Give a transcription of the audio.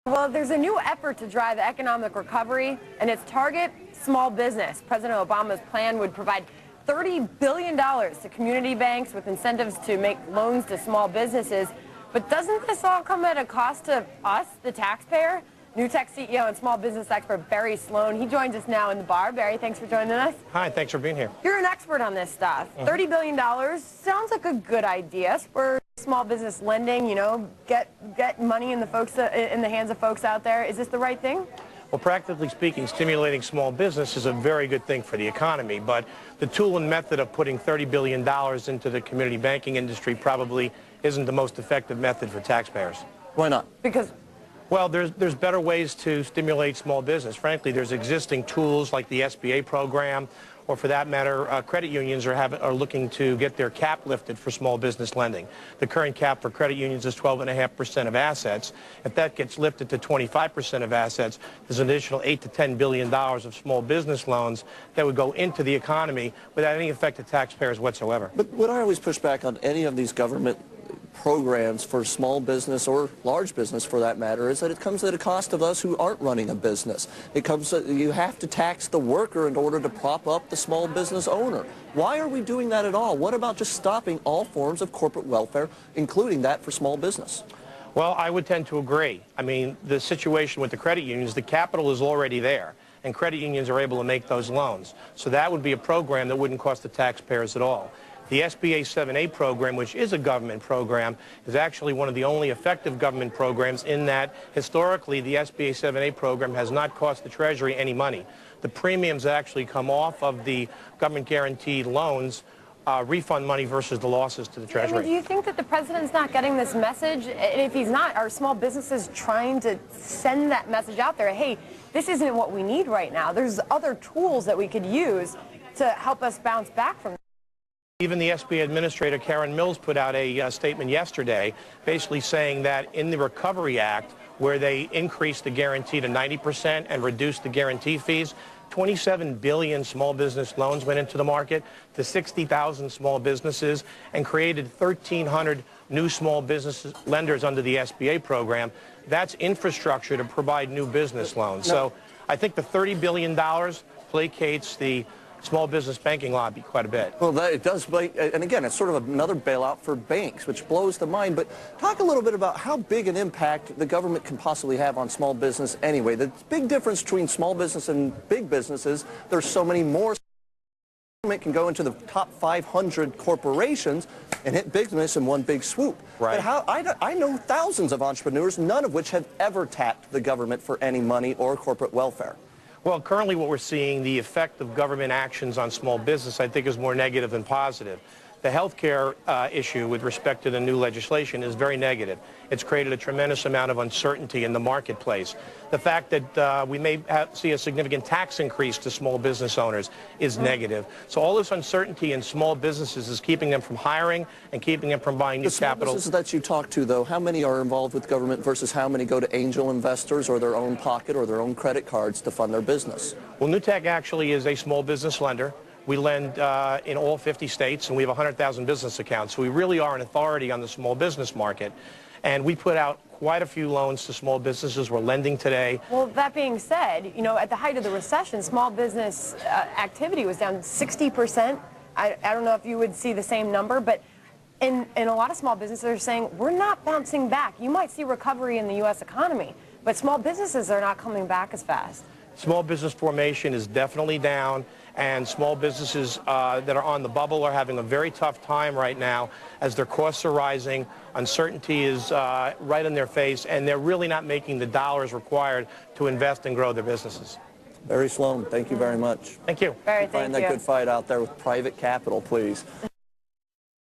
Well, there's a new effort to drive economic recovery, and it's target small business. President Obama's plan would provide $30 billion to community banks with incentives to make loans to small businesses. But doesn't this all come at a cost to us, the taxpayer? Newtek CEO and small business expert Sloane, he joins us now in the bar. Barry, thanks for joining us. Hi, thanks for being here. You're an expert on this stuff. $30 billion sounds like a good idea. For small business lending, you know, get money in the hands of folks out there. Is this the right thing? Well, practically speaking, stimulating small business is a very good thing for the economy, but the tool and method of putting $30 billion into the community banking industry probably isn't the most effective method for taxpayers. Why not? Because well, there's better ways to stimulate small business. Frankly, there's existing tools like the SBA program, or for that matter, credit unions are looking to get their cap lifted for small business lending. The current cap for credit unions is 12.5% of assets. If that gets lifted to 25% of assets, there's an additional $8 to $10 billion of small business loans that would go into the economy without any effect to taxpayers whatsoever. But what I always push back on any of these government programs for small business or large business for that matter is that it comes at a cost of us who aren't running a business. It comes you have to tax the worker in order to prop up the small business owner. Why are we doing that at all? What about just stopping all forms of corporate welfare, including that for small business? Well, I would tend to agree. I mean, the situation with the credit unions, the capital is already there, and credit unions are able to make those loans. So that would be a program that wouldn't cost the taxpayers at all. The SBA 7A program, which is a government program, is actually one of the only effective government programs in that historically the SBA 7A program has not cost the Treasury any money. The premiums actually come off of the government guaranteed loans, refund money versus the losses to the Treasury. I mean, do you think that the president's not getting this message? And if he's not, are small businesses trying to send that message out there? Hey, this isn't what we need right now. There's other tools that we could use to help us bounce back from this. Even the SBA Administrator, Karen Mills, put out a statement yesterday basically saying that in the Recovery Act, where they increased the guarantee to 90% and reduced the guarantee fees, 27 billion small business loans went into the market to 60,000 small businesses and created 1,300 new small business lenders under the SBA program. That's infrastructure to provide new business loans. So I think the $30 billion placates the small business banking lobby quite a bit. Well, it does, and again, it's sort of another bailout for banks, which blows the mind. But talk a little bit about how big an impact the government can possibly have on small business anyway. The big difference between small business and big businesses, there's so many more. Government can go into the top 500 corporations and hit business in one big swoop. Right. But I know thousands of entrepreneurs, none of which have ever tapped the government for any money or corporate welfare. Well, currently what we're seeing, the effect of government actions on small business, I think, is more negative than positive. The health care issue with respect to the new legislation is very negative. It's created a tremendous amount of uncertainty in the marketplace. The fact that we may see a significant tax increase to small business owners is negative. So all this uncertainty in small businesses is keeping them from hiring and keeping them from buying new capital. The businesses that you talk to, though, how many are involved with government versus how many go to angel investors or their own pocket or their own credit cards to fund their business? Well, Newtek actually is a small business lender. We lend in all 50 states, and we have 100,000 business accounts. So we really are an authority on the small business market. And we put out quite a few loans to small businesses. We're lending today. Well, that being said, you know, at the height of the recession, small business activity was down 60%. I don't know if you would see the same number, but in a lot of small businesses are saying, we're not bouncing back. You might see recovery in the U.S. economy, but small businesses are not coming back as fast. Small business formation is definitely down, and small businesses that are on the bubble are having a very tough time right now as their costs are rising, uncertainty is right in their face, and they're really not making the dollars required to invest and grow their businesses. Barry Sloane, thank you very much. Thank you. Barry, thank you. Find that good fight out there with private capital, please.